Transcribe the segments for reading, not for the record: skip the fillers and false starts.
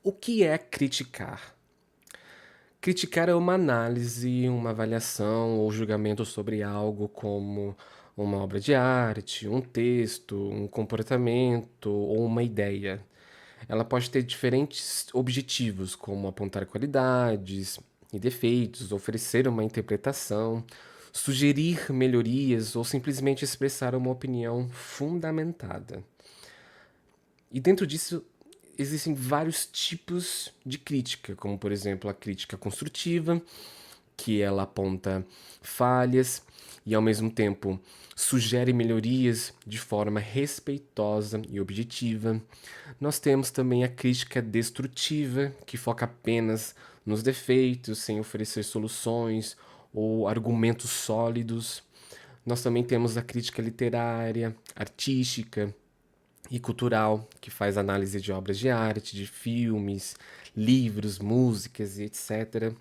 O que é criticar? Criticar é uma análise, uma avaliação ou julgamento sobre algo como uma obra de arte, um texto, um comportamento ou uma ideia. Ela pode ter diferentes objetivos, como apontar qualidades e defeitos, oferecer uma interpretação, sugerir melhorias ou simplesmente expressar uma opinião fundamentada. E dentro disso existem vários tipos de crítica, como por exemplo a crítica construtiva, que ela aponta falhas e ao mesmo tempo sugere melhorias de forma respeitosa e objetiva. Nós temos também a crítica destrutiva, que foca apenas nos defeitos, sem oferecer soluções ou argumentos sólidos. Nós também temos a crítica literária, artística, e cultural, que faz análise de obras de arte, de filmes, livros, músicas e etc.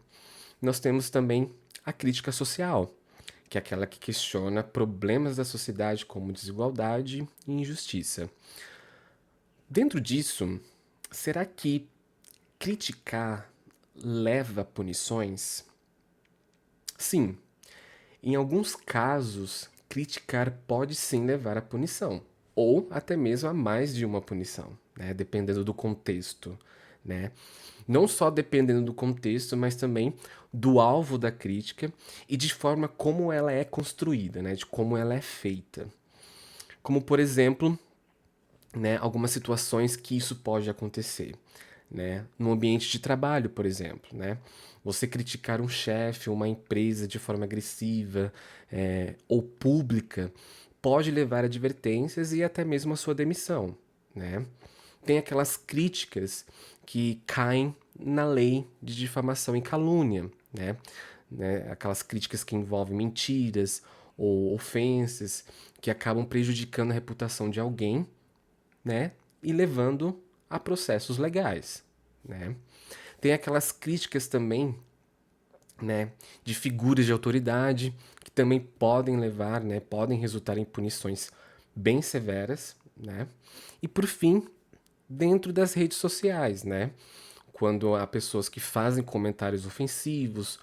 Nós temos também a crítica social, que é aquela que questiona problemas da sociedade como desigualdade e injustiça. Dentro disso, será que criticar leva a punições? Sim, em alguns casos, criticar pode sim levar à punição, ou até mesmo a mais de uma punição, né? Dependendo do contexto, né? Não só dependendo do contexto, mas também do alvo da crítica e de forma como ela é construída, né? De como ela é feita. Como, por exemplo, né, algumas situações que isso pode acontecer, né? No ambiente de trabalho, por exemplo, né? Você criticar um chefe ou uma empresa de forma agressiva ou pública pode levar a advertências e até mesmo a sua demissão, né? Tem aquelas críticas que caem na lei de difamação e calúnia, né? Aquelas críticas que envolvem mentiras ou ofensas que acabam prejudicando a reputação de alguém, né? E levando a processos legais, né? Tem aquelas críticas também, né, de figuras de autoridade que também podem levar, né, podem resultar em punições bem severas, né? E por fim, dentro das redes sociais, né? Quando há pessoas que fazem comentários ofensivos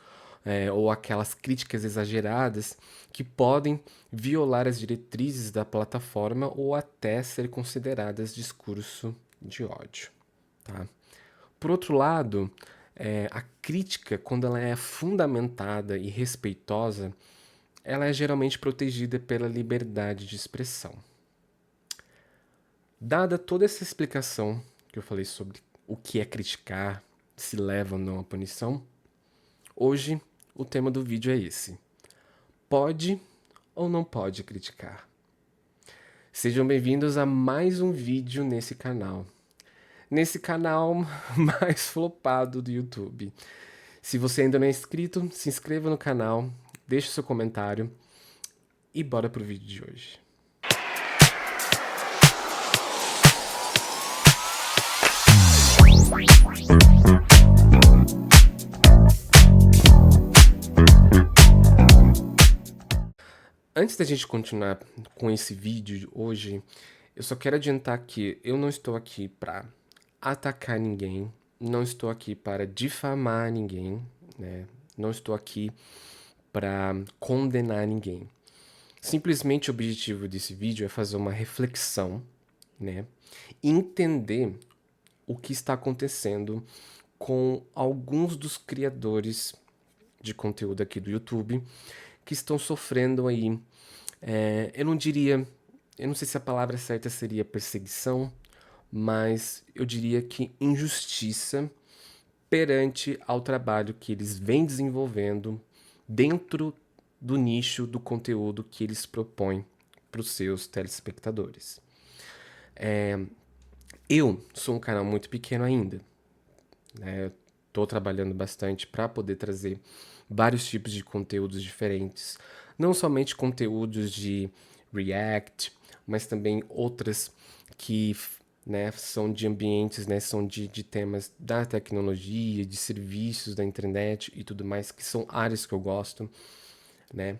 ou aquelas críticas exageradas que podem violar as diretrizes da plataforma ou até ser consideradas discurso de ódio, tá? Por outro lado, a crítica, quando ela é fundamentada e respeitosa, ela é geralmente protegida pela liberdade de expressão. Dada toda essa explicação que eu falei sobre o que é criticar, se leva ou não à punição, hoje o tema do vídeo é esse: pode ou não pode criticar? Sejam bem-vindos a mais um vídeo nesse canal. Nesse canal mais flopado do YouTube. Se você ainda não é inscrito, se inscreva no canal, deixe seu comentário e bora pro vídeo de hoje. Antes da gente continuar com esse vídeo de hoje, eu só quero adiantar que eu não estou aqui para atacar ninguém, não estou aqui para difamar ninguém, né? Não estou aqui para condenar ninguém. Simplesmente o objetivo desse vídeo é fazer uma reflexão, né? E entender o que está acontecendo com alguns dos criadores de conteúdo aqui do YouTube que estão sofrendo aí. Eu não diria, eu não sei se a palavra certa seria perseguição, mas eu diria que injustiça perante ao trabalho que eles vêm desenvolvendo dentro do nicho do conteúdo que eles propõem para os seus telespectadores. Eu sou um canal muito pequeno ainda, né? Estou trabalhando bastante para poder trazer vários tipos de conteúdos diferentes, não somente conteúdos de React, mas também outras que, né, são de ambientes, né, são de temas da tecnologia, de serviços da internet e tudo mais, que são áreas que eu gosto, né?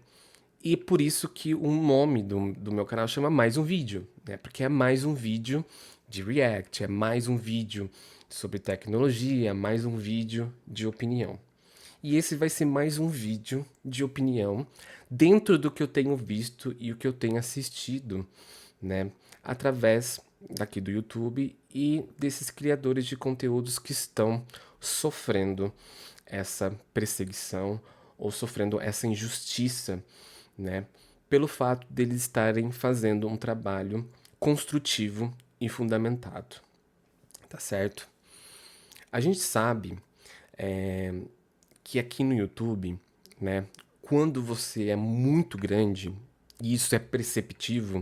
E por isso que o nome do meu canal chama Mais um Vídeo, né? Porque é mais um vídeo de react, é mais um vídeo sobre tecnologia, mais um vídeo de opinião. E esse vai ser mais um vídeo de opinião dentro do que eu tenho visto e o que eu tenho assistido, né, através daqui do YouTube e desses criadores de conteúdos que estão sofrendo essa perseguição ou sofrendo essa injustiça, né, pelo fato deles estarem fazendo um trabalho construtivo e fundamentado, tá certo? A gente sabe que aqui no YouTube, né, quando você é muito grande, e isso é perceptível,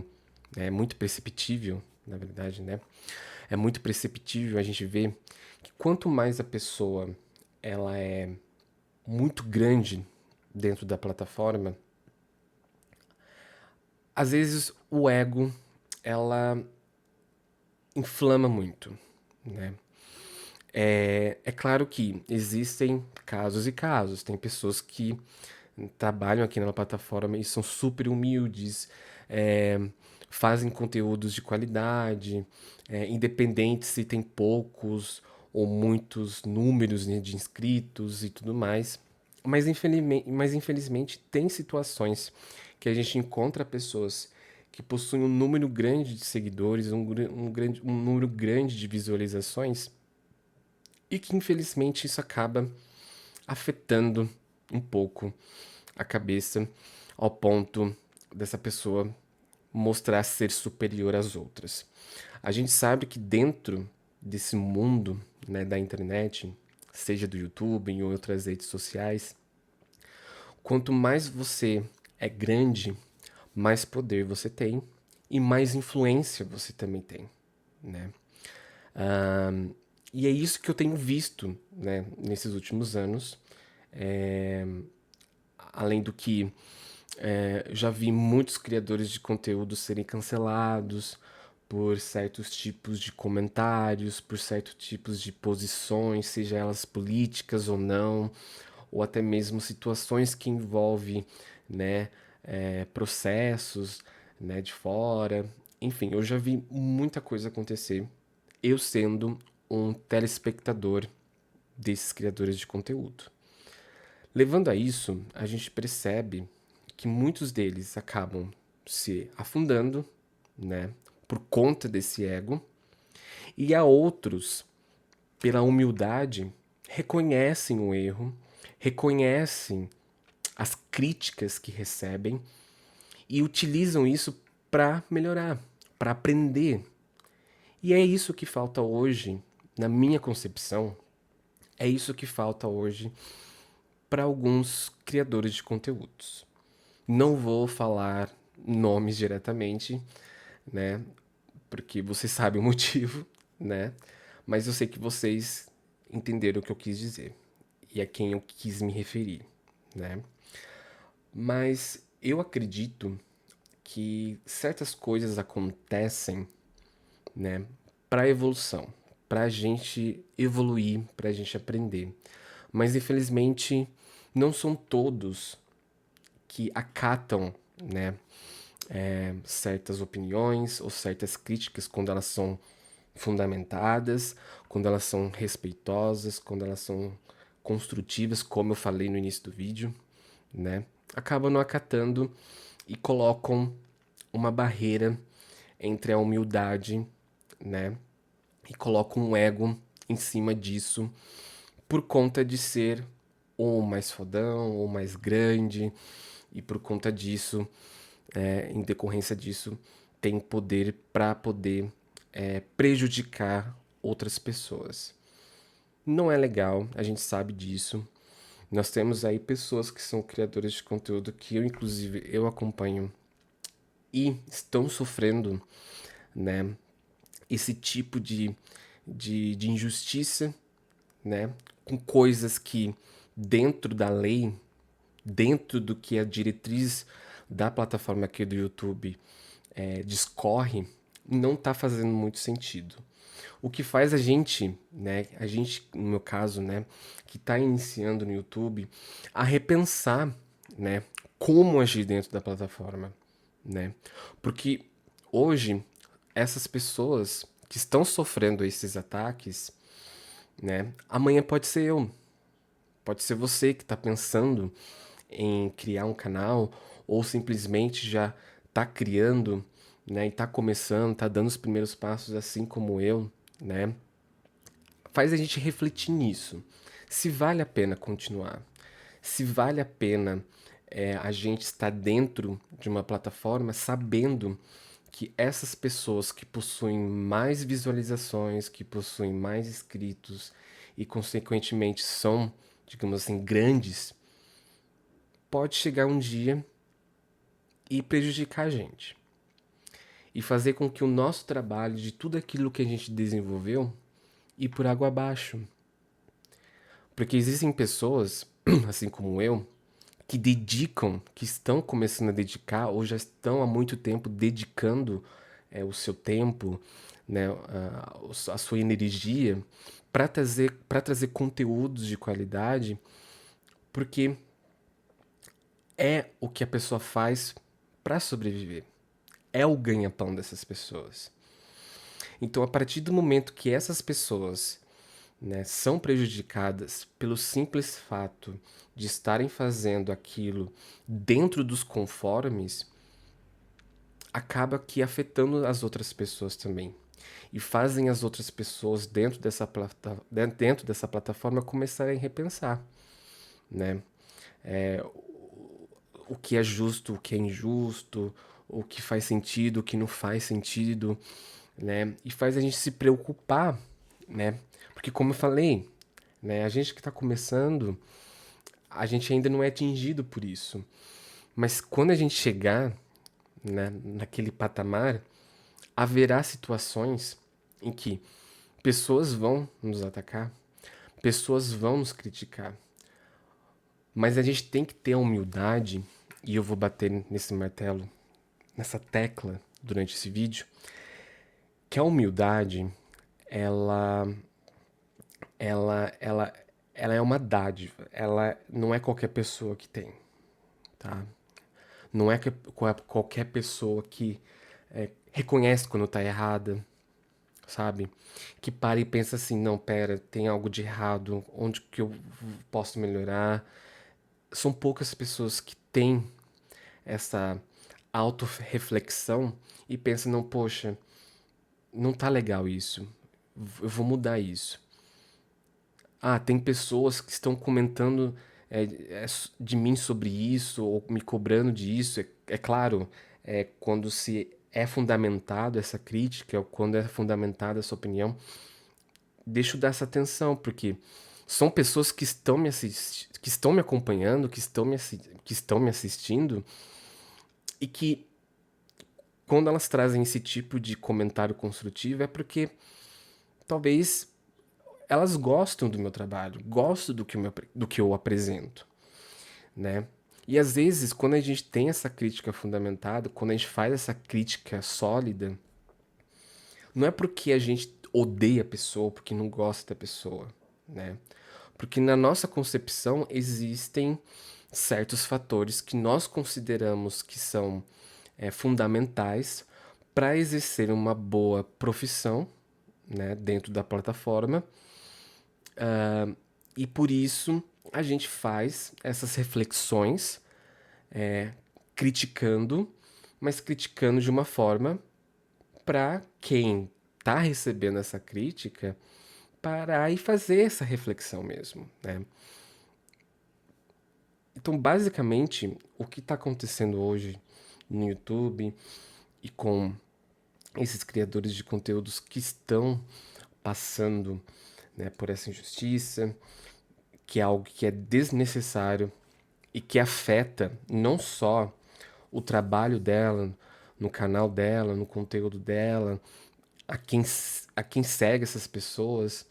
né, é muito perceptível, na verdade, né? É muito perceptível a gente ver que quanto mais a pessoa ela é muito grande dentro da plataforma, às vezes o ego ela inflama muito, né? É claro que existem casos e casos. Tem pessoas que trabalham aqui na plataforma e são super humildes, é, fazem conteúdos de qualidade, independente se tem poucos ou muitos números, né, de inscritos e tudo mais. Mas infelizmente tem situações que a gente encontra pessoas que possuem um número grande de seguidores, um número grande de visualizações e que infelizmente isso acaba afetando um pouco a cabeça ao ponto dessa pessoa mostrar ser superior às outras. A gente sabe que dentro desse mundo, né, da internet, seja do YouTube, em outras redes sociais, quanto mais você é grande, mais poder você tem e mais influência você também tem, né? E é isso que eu tenho visto, né, nesses últimos anos. É, Além do que já vi muitos criadores de conteúdo serem cancelados por certos tipos de comentários, por certos tipos de posições, seja elas políticas ou não, ou até mesmo situações que envolvem, né, processos, né, de fora. Enfim, eu já vi muita coisa acontecer, eu sendo um telespectador desses criadores de conteúdo. Levando a isso, a gente percebe que muitos deles acabam se afundando, né, por conta desse ego, e a outros, pela humildade, reconhecem o erro, reconhecem as críticas que recebem e utilizam isso para melhorar, para aprender. E é isso que falta hoje, na minha concepção, é isso que falta hoje para alguns criadores de conteúdos. Não vou falar nomes diretamente, né? Porque você sabe o motivo, né? Mas eu sei que vocês entenderam o que eu quis dizer e a quem eu quis me referir, né? Mas eu acredito que certas coisas acontecem, né, para evolução, para a gente evoluir, para a gente aprender. Mas infelizmente não são todos que acatam, né, certas opiniões ou certas críticas quando elas são fundamentadas, quando elas são respeitosas, quando elas são construtivas, como eu falei no início do vídeo, né? Acabam não acatando e colocam uma barreira entre a humildade, né? E colocam um ego em cima disso por conta de ser ou mais fodão ou mais grande e por conta disso, em decorrência disso, tem poder para poder prejudicar outras pessoas. Não é legal, a gente sabe disso. Nós temos aí pessoas que são criadores de conteúdo que eu, inclusive, eu acompanho e estão sofrendo, né, esse tipo de injustiça, né, com coisas que dentro da lei, dentro do que a diretriz da plataforma aqui do YouTube discorre, não está fazendo muito sentido. O que faz a gente, né, a gente, no meu caso, né, que está iniciando no YouTube, a repensar, né, como agir dentro da plataforma, né? Porque hoje essas pessoas que estão sofrendo esses ataques, né? Amanhã pode ser eu, pode ser você que está pensando em criar um canal ou simplesmente já está criando, né? E está começando, está dando os primeiros passos assim como eu, né? Faz a gente refletir nisso. Se vale a pena continuar, se vale a pena a gente estar dentro de uma plataforma sabendo que essas pessoas que possuem mais visualizações, que possuem mais inscritos e, consequentemente, são, digamos assim, grandes, pode chegar um dia e prejudicar a gente. E fazer com que o nosso trabalho, de tudo aquilo que a gente desenvolveu, ir por água abaixo. Porque existem pessoas, assim como eu, que dedicam, que estão começando a dedicar ou já estão há muito tempo dedicando o seu tempo, né, a sua energia para trazer conteúdos de qualidade, porque é o que a pessoa faz para sobreviver. É o ganha-pão dessas pessoas. Então, a partir do momento que essas pessoas, né, são prejudicadas pelo simples fato de estarem fazendo aquilo dentro dos conformes, acaba que afetando as outras pessoas também. E fazem as outras pessoas dentro dessa plataforma começarem a repensar, né? O que é justo, o que é injusto, o que faz sentido, o que não faz sentido, né? E faz a gente se preocupar, né? Porque como eu falei, né, a gente que está começando, a gente ainda não é atingido por isso. Mas quando a gente chegar, né, naquele patamar, haverá situações em que pessoas vão nos atacar, pessoas vão nos criticar, mas a gente tem que ter a humildade, e eu vou bater nesse martelo, nessa tecla durante esse vídeo, que a humildade, ela, ela, ela é uma dádiva, ela não é qualquer pessoa que tem, tá? Não é qualquer pessoa que reconhece quando tá errada, sabe? Que para e pensa assim, não, pera, tem algo de errado, onde que eu posso melhorar? São poucas pessoas que têm essa autorreflexão e pensam, não, poxa, não tá legal isso, eu vou mudar isso. Ah, tem pessoas que estão comentando de mim sobre isso, ou me cobrando disso. É claro, quando se é fundamentado essa crítica, ou quando é fundamentada essa opinião, deixa eu dar essa atenção, porque são pessoas que estão que estão me acompanhando, que estão me assistindo, e que quando elas trazem esse tipo de comentário construtivo é porque talvez elas gostam do meu trabalho, gostam do que eu apresento, né? E às vezes, quando a gente tem essa crítica fundamentada, quando a gente faz essa crítica sólida, não é porque a gente odeia a pessoa, porque não gosta da pessoa, né? Porque na nossa concepção existem certos fatores que nós consideramos que são fundamentais para exercer uma boa profissão, né, dentro da plataforma. E por isso a gente faz essas reflexões criticando, mas criticando de uma forma para quem está recebendo essa crítica parar e fazer essa reflexão mesmo, né? Então, basicamente, o que está acontecendo hoje no YouTube e com esses criadores de conteúdos que estão passando, né, por essa injustiça, que é algo que é desnecessário e que afeta não só o trabalho dela, no canal dela, no conteúdo dela, a quem segue essas pessoas,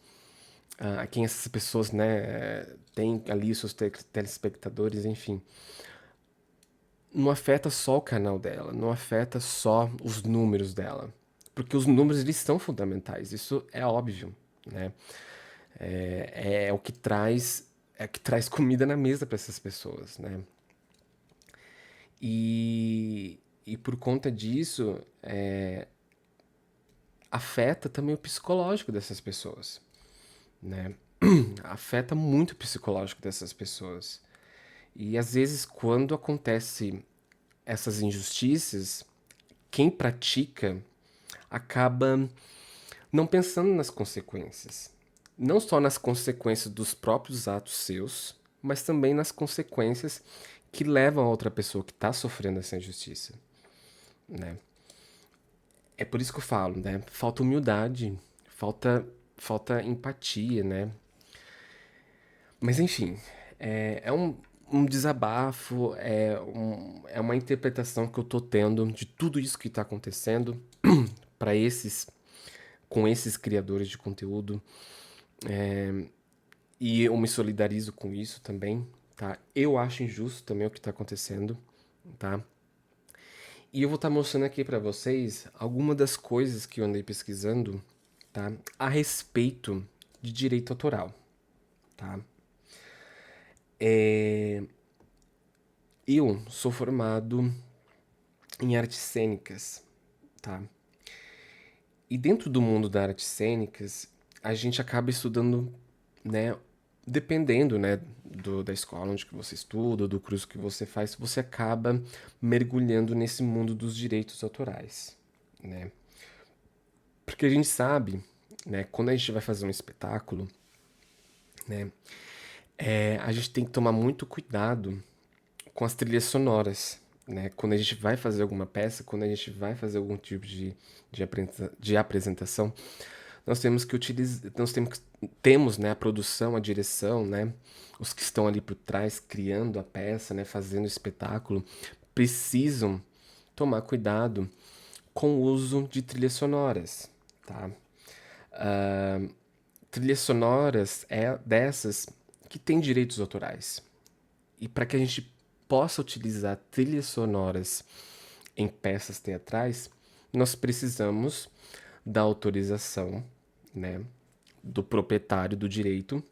a quem essas pessoas, né, têm ali seus telespectadores, enfim. Não afeta só o canal dela, não afeta só os números dela, porque os números eles são fundamentais, isso é óbvio, né? É o que traz comida na mesa para essas pessoas, né? E por conta disso, afeta também o psicológico dessas pessoas, né? Afeta muito o psicológico dessas pessoas. E às vezes, quando acontece essas injustiças, quem pratica acaba não pensando nas consequências. Não só nas consequências dos próprios atos seus, mas também nas consequências que levam a outra pessoa que está sofrendo essa injustiça, né? É por isso que eu falo, né? Falta humildade, falta empatia, né? Mas enfim, é um desabafo, é uma interpretação que eu tô tendo de tudo isso que tá acontecendo para com esses criadores de conteúdo. E eu me solidarizo com isso também, tá? Eu acho injusto também o que tá acontecendo, tá? E eu vou estar mostrando aqui para vocês algumas das coisas que eu andei pesquisando, tá? A respeito de direito autoral, tá? Eu sou formado em artes cênicas, tá? E dentro do mundo das artes cênicas, a gente acaba estudando, né? Dependendo, né, da escola onde que você estuda, do curso que você faz, você acaba mergulhando nesse mundo dos direitos autorais, né? Porque a gente sabe, né, quando a gente vai fazer um espetáculo, né, a gente tem que tomar muito cuidado com as trilhas sonoras, né? Quando a gente vai fazer alguma peça, quando a gente vai fazer algum tipo de apresentação, nós temos que utilizar, temos, né, a produção, a direção, né, os que estão ali por trás criando a peça, né, fazendo o espetáculo, precisam tomar cuidado com o uso de trilhas sonoras, tá? Ah, trilhas sonoras é dessas que têm direitos autorais. E para que a gente possa utilizar trilhas sonoras em peças teatrais, nós precisamos da autorização, né, do proprietário do direito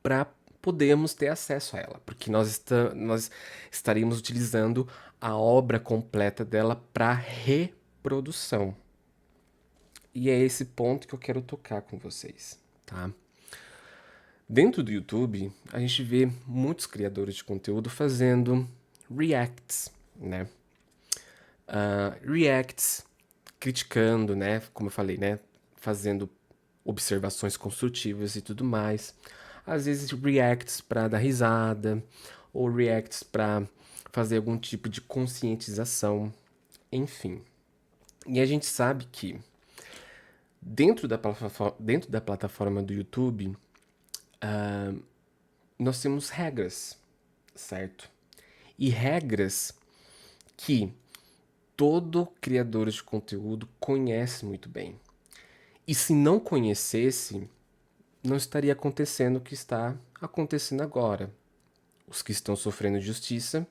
para podermos ter acesso a ela, porque nós estaríamos utilizando a obra completa dela para reprodução. E é esse ponto que eu quero tocar com vocês, tá? Dentro do YouTube, a gente vê muitos criadores de conteúdo fazendo reacts, né? Reacts criticando, né? Como eu falei, né? Fazendo observações construtivas e tudo mais. Às vezes reacts para dar risada ou reacts para fazer algum tipo de conscientização, enfim. E a gente sabe que dentro da plataforma do YouTube, nós temos regras, certo? E regras que todo criador de conteúdo conhece muito bem. E se não conhecesse, não estaria acontecendo o que está acontecendo agora. Os que estão sofrendo justiça,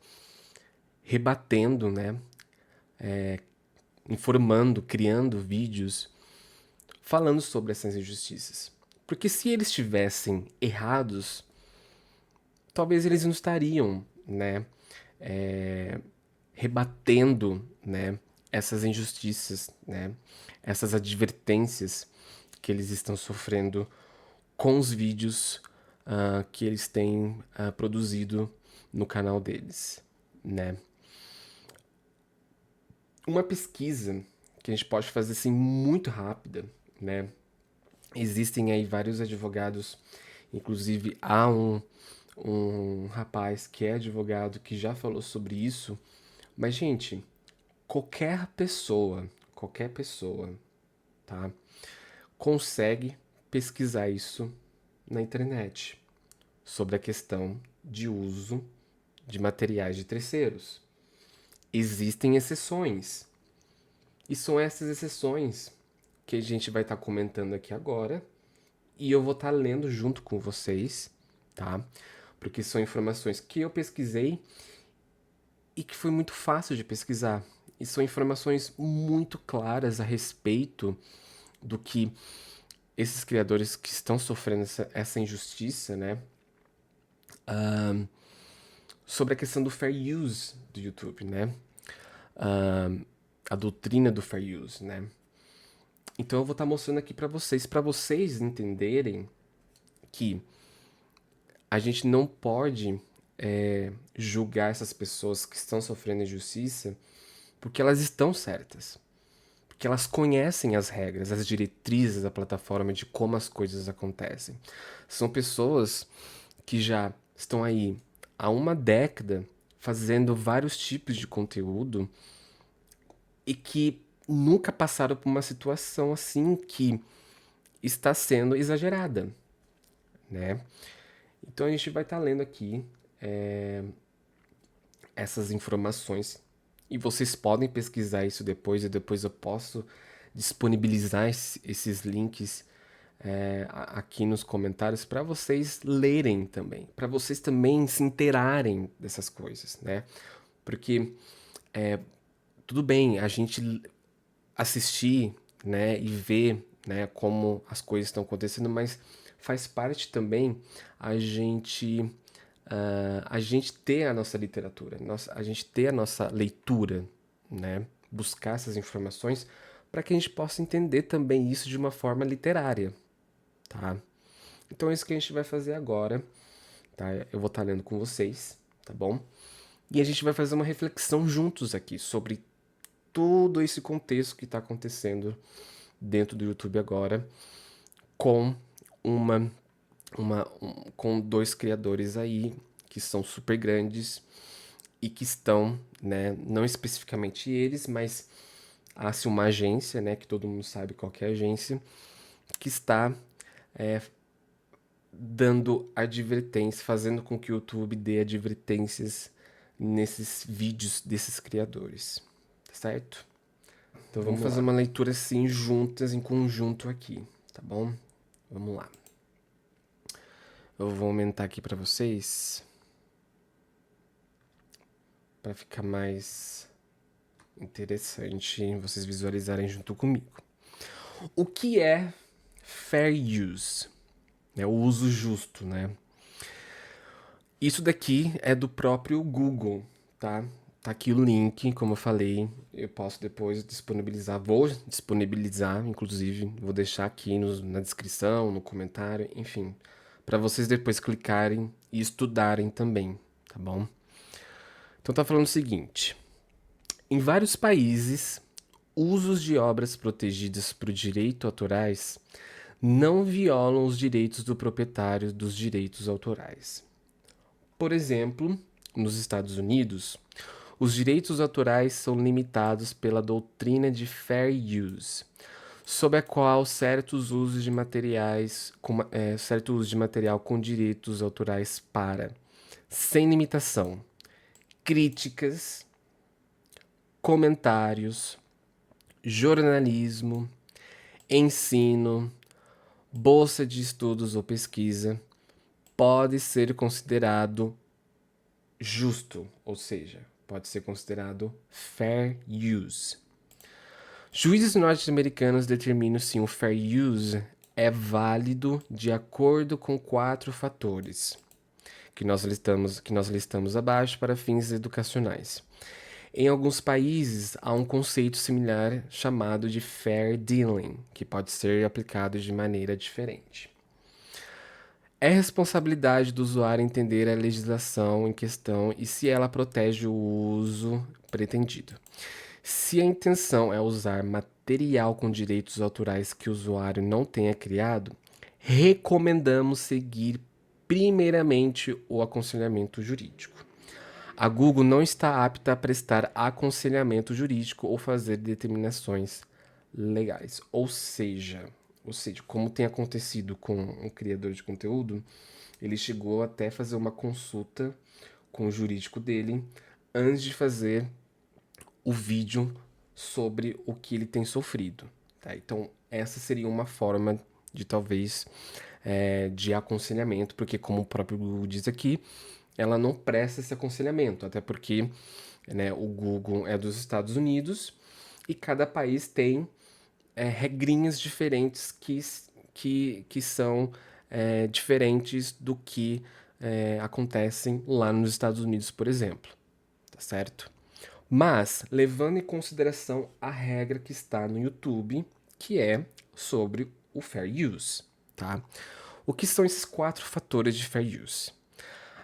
rebatendo, né? Informando, criando vídeos, falando sobre essas injustiças. Porque se eles estivessem errados, talvez eles não estariam, né? Rebatendo, né? Essas injustiças, né? Essas advertências que eles estão sofrendo com os vídeos que eles têm produzido no canal deles, né? Uma pesquisa que a gente pode fazer assim muito rápida, né? Existem aí vários advogados, inclusive há um rapaz que é advogado que já falou sobre isso, mas gente, qualquer pessoa, tá? Consegue pesquisar isso na internet sobre a questão de uso de materiais de terceiros. Existem exceções, e são essas exceções que a gente vai estar comentando aqui agora, e eu vou estar lendo junto com vocês, tá? Porque são informações que eu pesquisei e que foi muito fácil de pesquisar. E são informações muito claras a respeito do que esses criadores que estão sofrendo essa injustiça, né? Sobre a questão do fair use do YouTube, né? A doutrina do fair use, né? Então eu vou estar mostrando aqui para vocês entenderem que a gente não pode julgar essas pessoas que estão sofrendo injustiça porque elas estão certas. Porque elas conhecem as regras, as diretrizes da plataforma de como as coisas acontecem. São pessoas que já estão aí há uma década fazendo vários tipos de conteúdo e que nunca passaram por uma situação assim que está sendo exagerada, né? Então a gente vai estar lendo aqui essas informações e vocês podem pesquisar isso depois e depois eu posso disponibilizar esses links aqui nos comentários para vocês lerem também, para vocês também se inteirarem dessas coisas, né? Porque tudo bem a gente assistir, né, e ver, né, como as coisas estão acontecendo, mas faz parte também a gente ter a nossa literatura, a gente ter a nossa leitura, né, buscar essas informações para que a gente possa entender também isso de uma forma literária, tá? Então é isso que a gente vai fazer agora, tá? Eu vou estar lendo com vocês, tá bom? E a gente vai fazer uma reflexão juntos aqui sobre todo esse contexto que está acontecendo dentro do YouTube agora, com uma, com dois criadores aí que são super grandes e que estão, né, não especificamente eles, mas há-se uma agência, né, que todo mundo sabe qual que é a agência, que está dando advertências, fazendo com que o YouTube dê advertências nesses vídeos desses criadores, tá certo? Então vamos fazer uma leitura assim juntas, em conjunto aqui, tá bom? Vamos lá. Eu vou aumentar aqui para vocês para ficar mais interessante vocês visualizarem junto comigo. O que é fair use? É o uso justo, né? Isso daqui é do próprio Google, tá? Tá aqui o link, como eu falei, eu posso depois disponibilizar, vou disponibilizar, inclusive, vou deixar aqui na descrição, no comentário, enfim, para vocês depois clicarem e estudarem também, tá bom? Então tá falando o seguinte: em vários países, usos de obras protegidas por direitos autorais não violam os direitos do proprietário dos direitos autorais. Por exemplo, nos Estados Unidos, os direitos autorais são limitados pela doutrina de fair use, sob a qual certo uso de material com direitos autorais para, sem limitação, críticas, comentários, jornalismo, ensino, bolsa de estudos ou pesquisa, pode ser considerado justo, ou seja, pode ser considerado fair use. Juízes norte-americanos determinam se um fair use é válido de acordo com 4 fatores que nós listamos abaixo para fins educacionais. Em alguns países, há um conceito similar chamado de fair dealing, que pode ser aplicado de maneira diferente. É responsabilidade do usuário entender a legislação em questão e se ela protege o uso pretendido. Se a intenção é usar material com direitos autorais que o usuário não tenha criado, recomendamos seguir primeiramente o aconselhamento jurídico. A Google não está apta a prestar aconselhamento jurídico ou fazer determinações legais. Ou seja, como tem acontecido com um criador de conteúdo, ele chegou até fazer uma consulta com o jurídico dele antes de fazer o vídeo sobre o que ele tem sofrido. Tá? Então, essa seria uma forma de talvez de aconselhamento, porque como o próprio Google diz aqui, ela não presta esse aconselhamento, até porque, né, o Google é dos Estados Unidos e cada país tem regrinhas diferentes que são diferentes do que acontecem lá nos Estados Unidos, por exemplo, tá certo? Mas, levando em consideração a regra que está no YouTube, que é sobre o fair use, tá? O que são esses 4 fatores de fair use?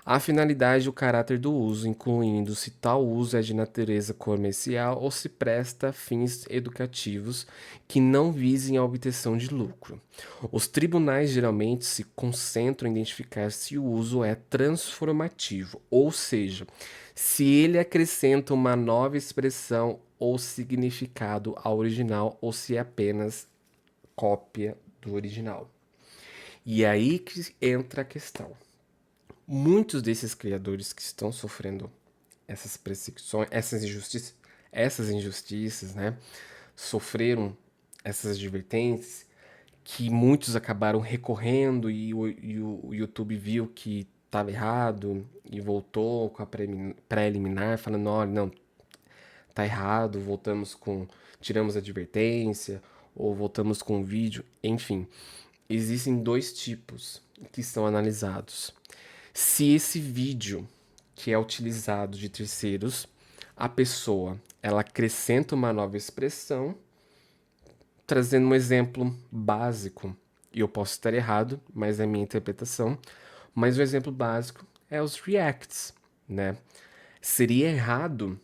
A finalidade e o caráter do uso, incluindo se tal uso é de natureza comercial ou se presta a fins educativos que não visem a obtenção de lucro. Os tribunais geralmente se concentram em identificar se o uso é transformativo, ou seja, se ele acrescenta uma nova expressão ou significado ao original ou se é apenas cópia do original. E é aí que entra a questão. Muitos desses criadores que estão sofrendo essas perseguições, essas injustiças, né, sofreram essas advertências, que muitos acabaram recorrendo e o YouTube viu que estava errado e voltou com a pré-eliminar, falando, olha, não, tá errado, tiramos a advertência, ou voltamos com o vídeo, enfim. Existem 2 tipos que são analisados. Se esse vídeo que é utilizado de terceiros, a pessoa ela acrescenta uma nova expressão, trazendo um exemplo básico, e eu posso estar errado, mas é minha interpretação, mas o exemplo básico é os reacts, né? Seria errado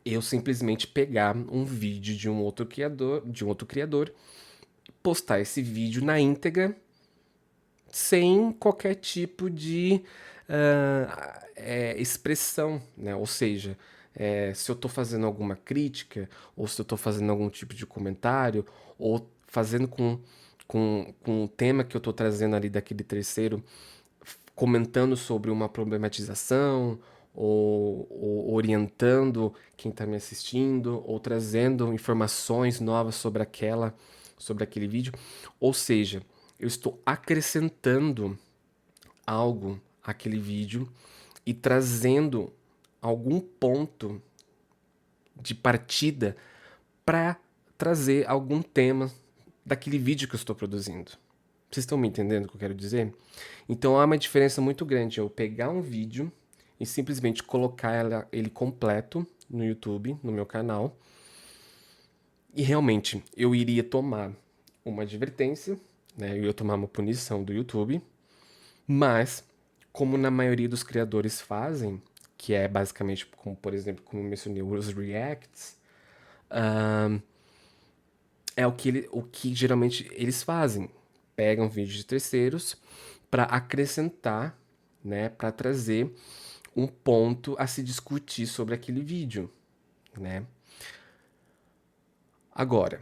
eu simplesmente pegar um vídeo de um outro criador, postar esse vídeo na íntegra sem qualquer tipo de expressão, né? Ou seja, se eu estou fazendo alguma crítica, ou se eu estou fazendo algum tipo de comentário, ou fazendo com o tema que eu estou trazendo ali daquele terceiro, comentando sobre uma problematização, ou orientando quem está me assistindo, ou trazendo informações novas sobre aquele vídeo. Ou seja, eu estou acrescentando algo àquele vídeo e trazendo algum ponto de partida para trazer algum tema daquele vídeo que eu estou produzindo. Vocês estão me entendendo o que eu quero dizer? Então há uma diferença muito grande eu pegar um vídeo e simplesmente colocar ele completo no YouTube, no meu canal, e realmente eu iria tomar uma advertência, né? Eu ia tomar uma punição do YouTube, mas como na maioria dos criadores fazem, que é basicamente como, por exemplo, como eu mencionei, os reacts, o que geralmente eles fazem. Pegam vídeos de terceiros para acrescentar, né, para trazer um ponto a se discutir sobre aquele vídeo, né? Agora,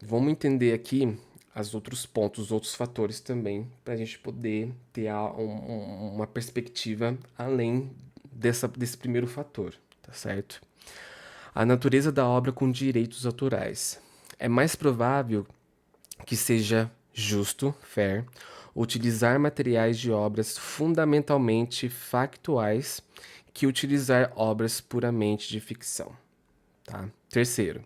vamos entender aqui os outros pontos, os outros fatores também, para a gente poder ter uma perspectiva além desse primeiro fator, tá certo? A natureza da obra com direitos autorais. É mais provável que seja justo, fair, utilizar materiais de obras fundamentalmente factuais que utilizar obras puramente de ficção. Tá? Terceiro,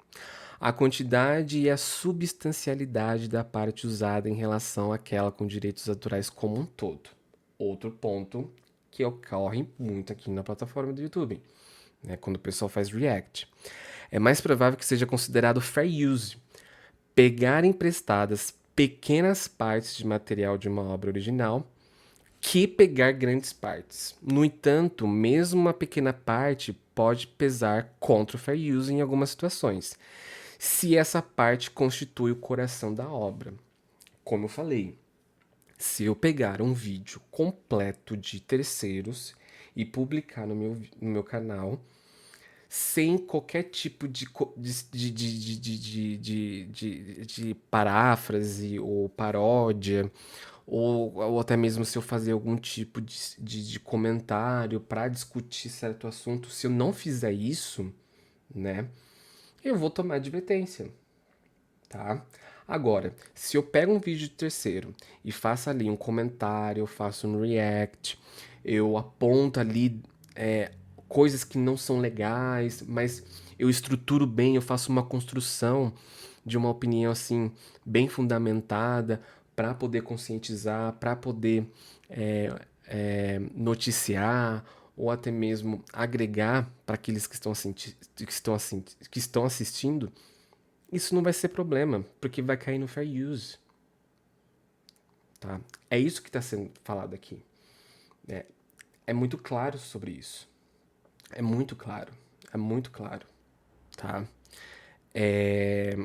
a quantidade e a substancialidade da parte usada em relação àquela com direitos autorais como um todo. Outro ponto que ocorre muito aqui na plataforma do YouTube, né, quando o pessoal faz react. É mais provável que seja considerado fair use, pegar emprestadas pequenas partes de material de uma obra original que pegar grandes partes. No entanto, mesmo uma pequena parte pode pesar contra o fair use em algumas situações, se essa parte constitui o coração da obra. Como eu falei, se eu pegar um vídeo completo de terceiros e publicar no meu canal, sem qualquer tipo de paráfrase ou paródia, ou até mesmo se eu fazer algum tipo de comentário para discutir certo assunto, se eu não fizer isso, né, eu vou tomar advertência, tá? Agora, se eu pego um vídeo de terceiro e faço ali um comentário, eu faço um react, eu aponto ali coisas que não são legais, mas eu estruturo bem, eu faço uma construção de uma opinião assim bem fundamentada para poder conscientizar, para poder noticiar ou até mesmo agregar para aqueles que estão assistindo, isso não vai ser problema, porque vai cair no fair use, tá? É isso que está sendo falado aqui. É, é muito claro sobre isso. É muito claro. É muito claro, tá? É,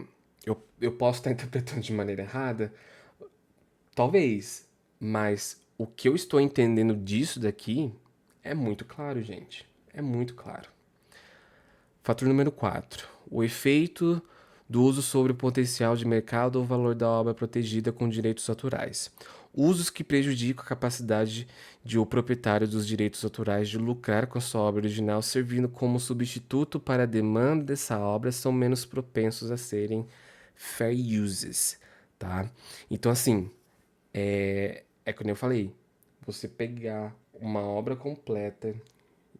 eu posso estar interpretando de maneira errada, talvez, mas o que eu estou entendendo disso daqui é muito claro, gente. É muito claro. Fator número 4. O efeito do uso sobre o potencial de mercado ou valor da obra protegida com direitos autorais. Usos que prejudicam a capacidade de o proprietário dos direitos autorais de lucrar com a sua obra original, servindo como substituto para a demanda dessa obra, são menos propensos a serem fair uses, tá? Então, assim, é como eu falei, você pegar uma obra completa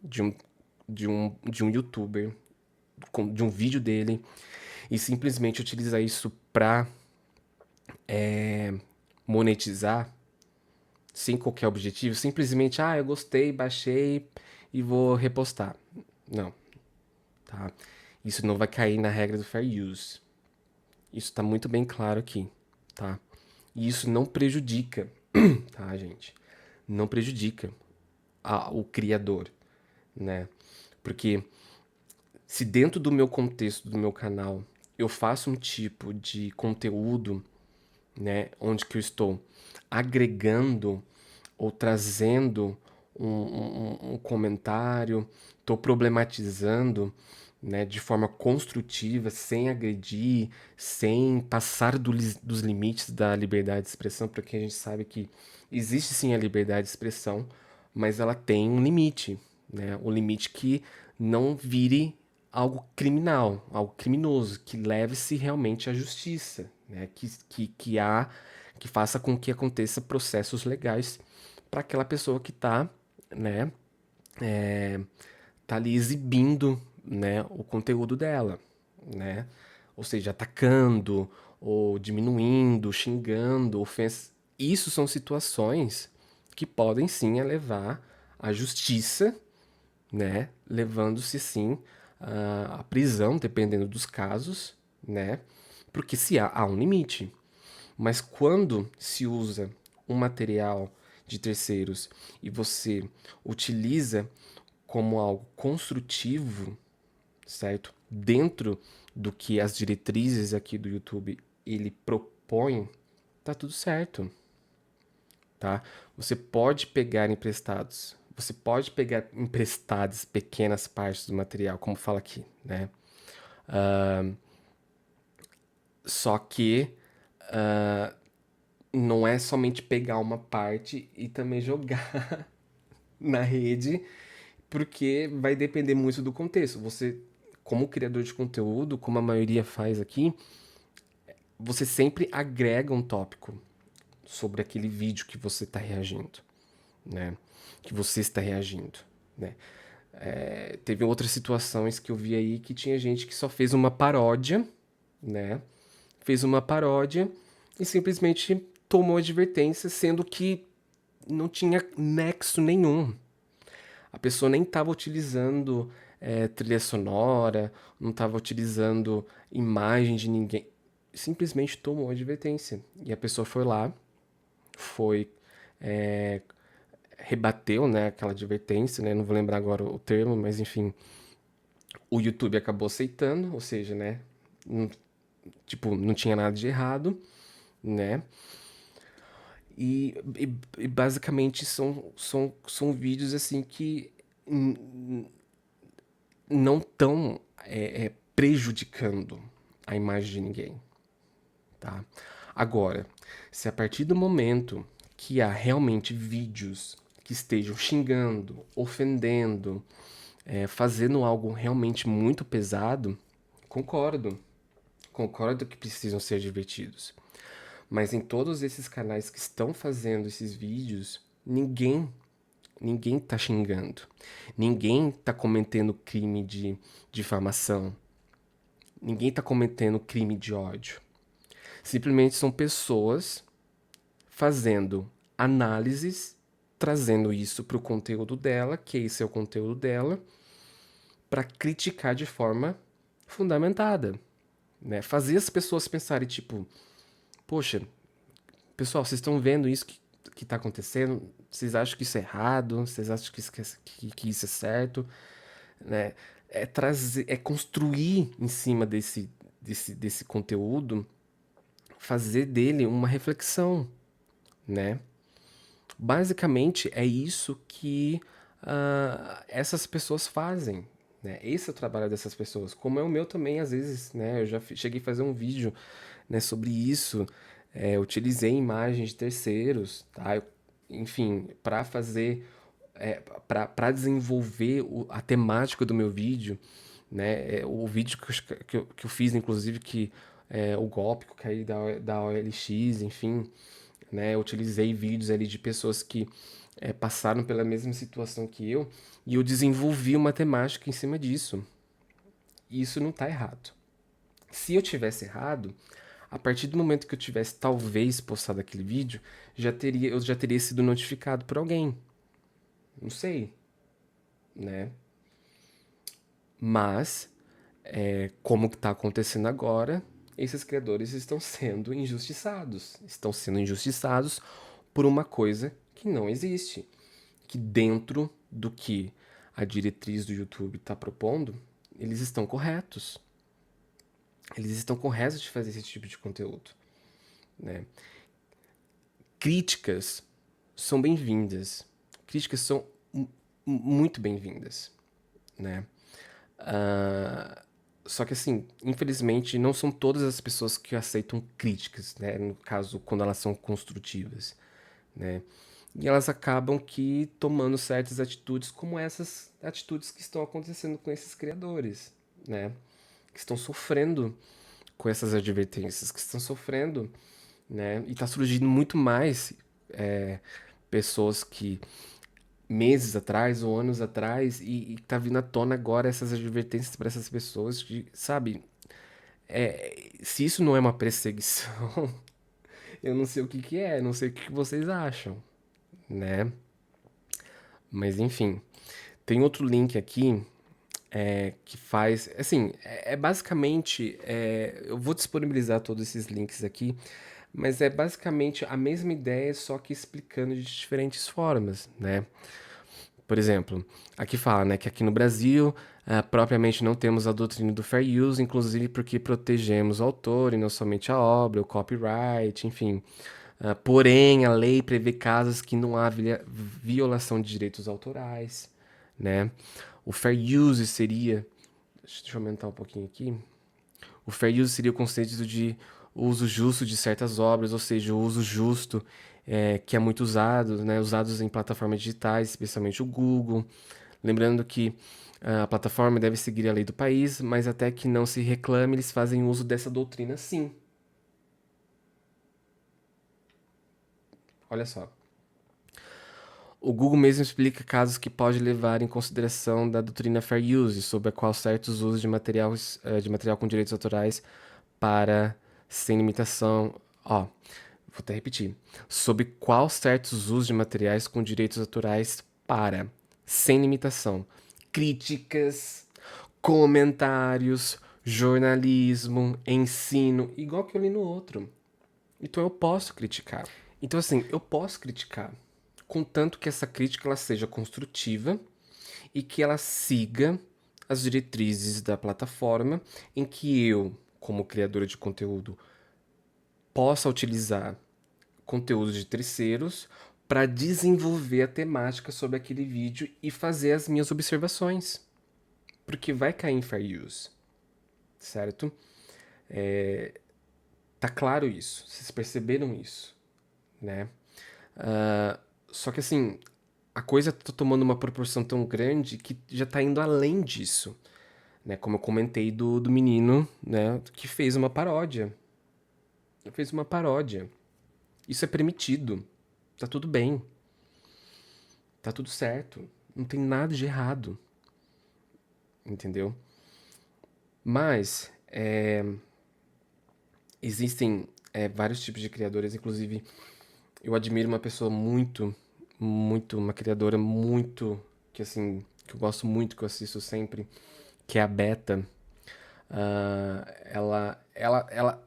de um youtuber, de um vídeo dele, e simplesmente utilizar isso para monetizar, sem qualquer objetivo, simplesmente, eu gostei, baixei e vou repostar. Não, tá? Isso não vai cair na regra do fair use. Isso tá muito bem claro aqui, tá? E isso não prejudica, tá, gente? Não prejudica o criador, né? Porque se dentro do meu contexto do meu canal eu faço um tipo de conteúdo, né, onde que eu estou agregando ou trazendo um comentário, estou problematizando, né, de forma construtiva, sem agredir, sem passar dos limites da liberdade de expressão, porque a gente sabe que existe sim a liberdade de expressão, mas ela tem um limite, né, o limite que não vire algo criminal, algo criminoso, que leve-se realmente à justiça, né, que faça com que aconteça processos legais para aquela pessoa que está, né, tá ali exibindo, né, o conteúdo dela, né? Ou seja, atacando ou diminuindo, xingando, ofensa. Isso são situações que podem sim levar à justiça, né? Levando-se sim à prisão, dependendo dos casos, né? Porque se há um limite. Mas quando se usa um material de terceiros e você utiliza como algo construtivo, certo? Dentro do que as diretrizes aqui do YouTube ele propõe, tá tudo certo, tá? Você pode pegar emprestados, você pode pegar emprestadas pequenas partes do material, como fala aqui, né? Só que não é somente pegar uma parte e também jogar na rede, porque vai depender muito do contexto. Você, como criador de conteúdo, como a maioria faz aqui, você sempre agrega um tópico sobre aquele vídeo que você está reagindo, né? Que você está reagindo, né? Teve outras situações que eu vi aí que tinha gente que só fez uma paródia, né? Fez uma paródia e simplesmente tomou advertência, sendo que não tinha nexo nenhum. A pessoa nem estava utilizando trilha sonora, não estava utilizando imagem de ninguém. Simplesmente tomou advertência. E a pessoa foi lá, foi é, rebateu, né, aquela advertência, né, não vou lembrar agora o termo, mas enfim, o YouTube acabou aceitando, ou seja, né, não, tipo, não tinha nada de errado, né, e basicamente são vídeos assim que não estão prejudicando a imagem de ninguém, tá? Agora, se a partir do momento que há realmente vídeos que estejam xingando, ofendendo, fazendo algo realmente muito pesado, concordo. Concordo que precisam ser divertidos. Mas em todos esses canais que estão fazendo esses vídeos, ninguém tá xingando. Ninguém tá cometendo crime de difamação. Ninguém tá cometendo crime de ódio. Simplesmente são pessoas fazendo análises, trazendo isso para o conteúdo dela, que esse é o conteúdo dela, para criticar de forma fundamentada, né? Fazer as pessoas pensarem, tipo, poxa, pessoal, vocês estão vendo isso que tá acontecendo? Vocês acham que isso é errado? Vocês acham que isso é certo? Né? É trazer, é construir em cima desse conteúdo, fazer dele uma reflexão, né? Basicamente é isso que essas pessoas fazem, né? Esse é o trabalho dessas pessoas, como é o meu também às vezes, né? Eu já cheguei a fazer um vídeo, né, sobre isso, utilizei imagens de terceiros, tá? Enfim, para fazer, para desenvolver a temática do meu vídeo, né? O vídeo que eu fiz, inclusive, que o golpe que eu caí da OLX, enfim, né? Eu utilizei vídeos ali de pessoas que passaram pela mesma situação que eu e eu desenvolvi uma temática em cima disso. E isso não tá errado. Se eu tivesse errado, a partir do momento que eu tivesse talvez postado aquele vídeo, eu já teria sido notificado por alguém. Não sei, né? Mas, como que tá acontecendo agora, esses criadores estão sendo injustiçados. Estão sendo injustiçados por uma coisa que não existe. Que dentro do que a diretriz do YouTube está propondo, eles estão corretos. Eles estão corretos de fazer esse tipo de conteúdo, né? Críticas são bem-vindas. Críticas são muito bem-vindas, né? Só que assim, infelizmente, não são todas as pessoas que aceitam críticas, né? No caso, quando elas são construtivas, né? E elas acabam que tomando certas atitudes, como essas atitudes que estão acontecendo com esses criadores, né? Que estão sofrendo com essas advertências, que estão sofrendo, né? E tá surgindo muito mais pessoas que meses atrás ou anos atrás e tá vindo à tona agora essas advertências para essas pessoas, de, sabe? Se isso não é uma perseguição, eu não sei o que que é, não sei o que que vocês acham, né? Mas enfim, tem outro link aqui que faz. Assim, basicamente. Eu vou disponibilizar todos esses links aqui, mas é basicamente a mesma ideia, só que explicando de diferentes formas, né? Por exemplo, aqui fala, né, que aqui no Brasil, propriamente não temos a doutrina do fair use, inclusive porque protegemos o autor e não somente a obra, o copyright, enfim. Porém, a lei prevê casos que não há violação de direitos autorais, né? O fair use seria, deixa eu aumentar um pouquinho aqui. O fair use seria o conceito de uso justo de certas obras, ou seja, o uso justo que é muito usado, né? Usados em plataformas digitais, especialmente o Google. Lembrando que a plataforma deve seguir a lei do país, mas até que não se reclame, eles fazem uso dessa doutrina sim. Olha só. O Google mesmo explica casos que pode levar em consideração da doutrina Fair Use, sobre a qual certos usos de material com direitos autorais para sem limitação. Ó, vou até repetir. Sobre qual certos usos de materiais com direitos autorais para sem limitação. Críticas, comentários, jornalismo, ensino, igual que eu li no outro. Então eu posso criticar. Então, assim, eu posso criticar, contanto que essa crítica ela seja construtiva e que ela siga as diretrizes da plataforma em que eu, como criadora de conteúdo, possa utilizar conteúdo de terceiros para desenvolver a temática sobre aquele vídeo e fazer as minhas observações. Porque vai cair em fair use, certo? Tá claro isso, vocês perceberam isso, né? Só que assim, a coisa tá tomando uma proporção tão grande que já tá indo além disso, né? Como eu comentei do menino, né, que fez uma paródia. Fez uma paródia. Isso é permitido. Tá tudo bem. Tá tudo certo. Não tem nada de errado. Entendeu? Mas existem vários tipos de criadores. Inclusive, eu admiro uma pessoa uma criadora muito, que assim, que eu gosto muito, que eu assisto sempre, que é a Beta.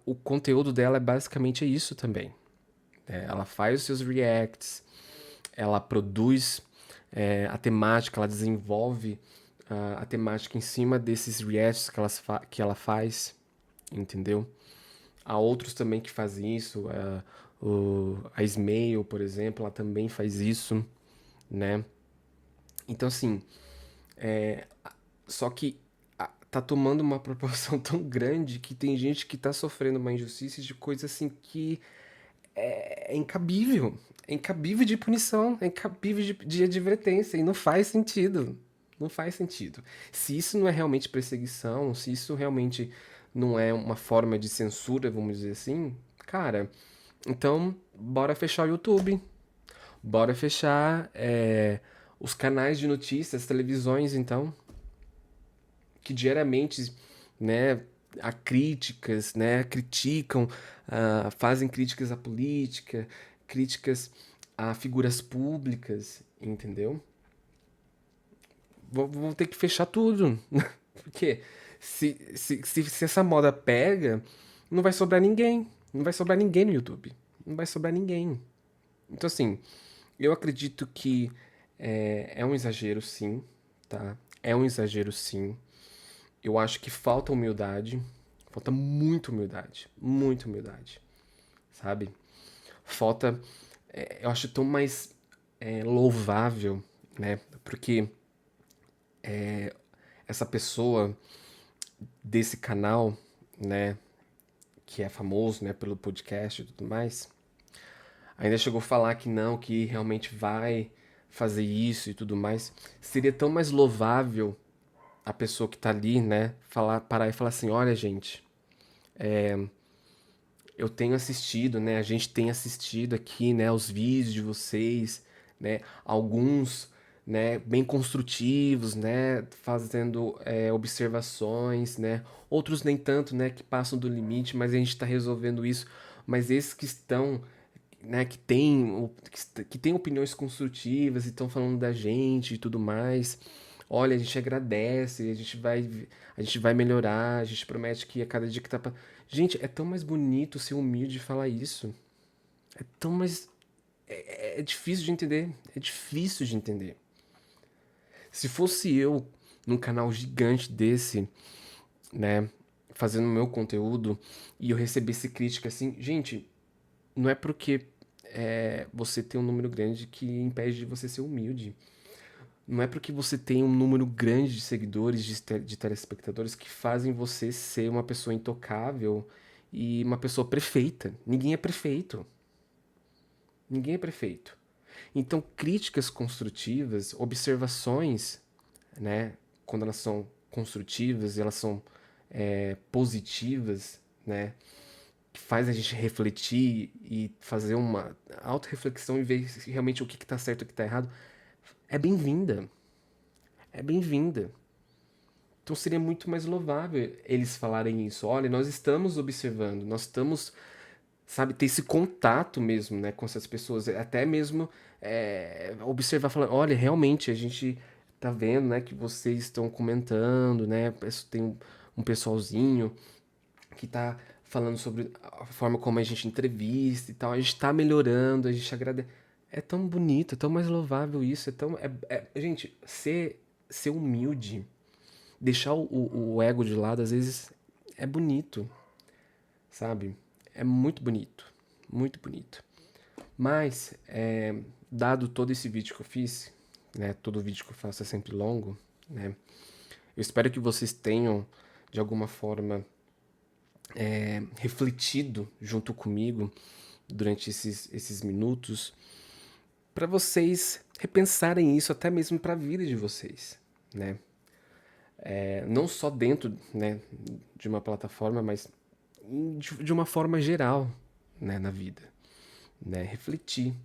O conteúdo dela é basicamente isso também. Ela faz os seus reacts, ela produz a temática, ela desenvolve a temática em cima desses reacts que ela faz, entendeu? Há outros também que fazem isso, a Smail, por exemplo, ela também faz isso, né? Então, assim, só que tá tomando uma proporção tão grande que tem gente que tá sofrendo uma injustiça de coisa assim que é incabível. É incabível de punição, é incabível de advertência e não faz sentido. Não faz sentido. Se isso não é realmente perseguição, se isso realmente não é uma forma de censura, vamos dizer assim, cara, então bora fechar o YouTube. Bora fechar os canais de notícias, televisões, então, que diariamente, né, há críticas, né, criticam, fazem críticas à política, críticas a figuras públicas, entendeu? Vão ter que fechar tudo. Porque se essa moda pega, não vai sobrar ninguém. Não vai sobrar ninguém no YouTube. Não vai sobrar ninguém. Então, assim, eu acredito que é um exagero, sim, tá? É um exagero, sim. Eu acho que falta humildade. Falta muita humildade, sabe? Falta. Eu acho tão mais louvável, né? Porque essa pessoa desse canal, né? Que é famoso, né? Pelo podcast e tudo mais, ainda chegou a falar que não, que realmente vai fazer isso e tudo mais. Seria tão mais louvável a pessoa que tá ali, né? Parar e falar assim: olha, gente, eu tenho assistido, né? A gente tem assistido aqui, né? Os vídeos de vocês, né? Alguns, né? Bem construtivos, né? Fazendo observações, né? Outros nem tanto, né? Que passam do limite, mas a gente está resolvendo isso. Mas esses que estão, né? Que tem opiniões construtivas e estão falando da gente e tudo mais. Olha, a gente agradece, a gente vai melhorar, a gente promete que a cada dia que tá. Gente, é tão mais bonito ser humilde e falar isso. É tão mais. É difícil de entender. É difícil de entender. Se fosse eu num canal gigante desse, né, fazendo meu conteúdo e eu recebesse crítica assim, gente, não é porque você tem um número grande que impede de você ser humilde. Não é porque você tem um número grande de seguidores, de telespectadores, que fazem você ser uma pessoa intocável e uma pessoa perfeita. Ninguém é perfeito. Ninguém é perfeito. Então, críticas construtivas, observações, né, quando elas são construtivas, elas são positivas, né, que faz a gente refletir e fazer uma autorreflexão e ver realmente o que está certo e o que está errado, é bem-vinda. É bem-vinda. Então seria muito mais louvável eles falarem isso. Olha, nós estamos observando, nós estamos, sabe, ter esse contato mesmo, né, com essas pessoas. Até mesmo observar, falando, olha, realmente a gente tá vendo, né, que vocês estão comentando, né, tem um pessoalzinho que tá falando sobre a forma como a gente entrevista e tal. A gente tá melhorando, a gente agradece. É tão bonito, é tão mais louvável isso, é tão. Gente, ser humilde, deixar o ego de lado, às vezes é bonito, sabe? É muito bonito, muito bonito. Mas, dado todo esse vídeo que eu fiz, né? Todo vídeo que eu faço é sempre longo, né? Eu espero que vocês tenham, de alguma forma, refletido junto comigo durante esses minutos, para vocês repensarem isso até mesmo para a vida de vocês, né? Não só dentro, né, de uma plataforma, mas de uma forma geral, né, na vida, né? Refletir,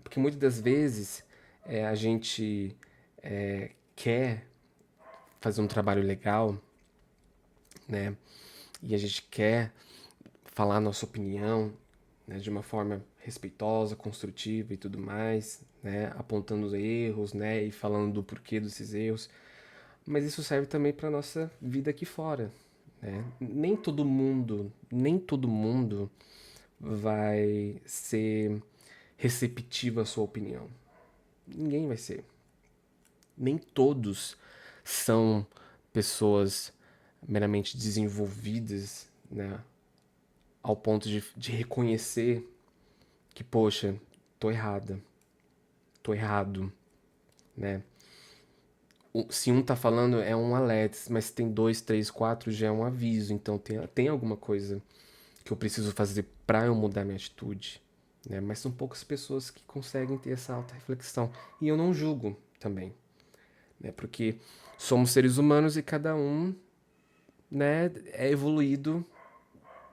porque muitas das vezes a gente quer fazer um trabalho legal, né? E a gente quer falar a nossa opinião, né, de uma forma respeitosa, construtiva e tudo mais, né? Apontando os erros, né? E falando do porquê desses erros. Mas isso serve também para nossa vida aqui fora, né? Nem todo mundo vai ser receptivo à sua opinião. Ninguém vai ser. Nem todos são pessoas meramente desenvolvidas, né? Ao ponto de reconhecer que, poxa, tô errada, tô errado, né? Se um tá falando é um alerta, mas se tem dois, três, quatro já é um aviso. Então tem alguma coisa que eu preciso fazer para eu mudar minha atitude, né? Mas são poucas pessoas que conseguem ter essa auto-reflexão. E eu não julgo também, né? Porque somos seres humanos e cada um, né, é evoluído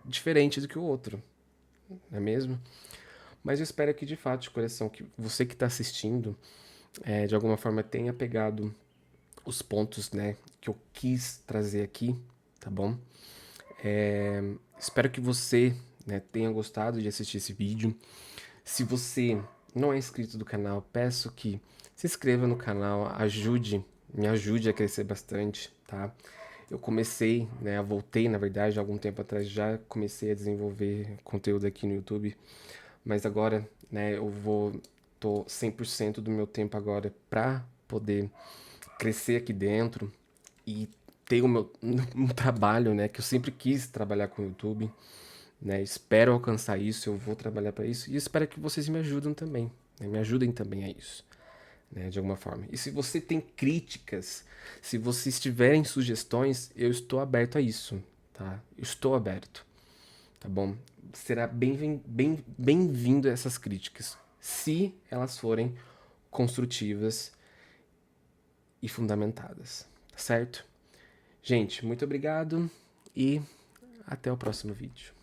diferente do que o outro, não é mesmo? Mas eu espero que de fato, de coração, que você que está assistindo, de alguma forma tenha pegado os pontos, né, que eu quis trazer aqui, tá bom? Espero que você, né, tenha gostado de assistir esse vídeo. Se você não é inscrito do canal, peço que se inscreva no canal, me ajude a crescer bastante, tá? Eu comecei, né, eu voltei, na verdade, há algum tempo atrás já comecei a desenvolver conteúdo aqui no YouTube, mas agora, né, tô 100% do meu tempo agora pra poder crescer aqui dentro e ter o meu um trabalho, né, que eu sempre quis trabalhar com o YouTube, né? Espero alcançar isso, eu vou trabalhar para isso e espero que vocês me ajudem também, né? Me ajudem também a isso, né? De alguma forma. E se você tem críticas, se vocês tiverem sugestões, eu estou aberto a isso, tá? Eu estou aberto, tá bom? Será bem-vindo essas críticas, se elas forem construtivas e fundamentadas, tá certo? Gente, muito obrigado e até o próximo vídeo.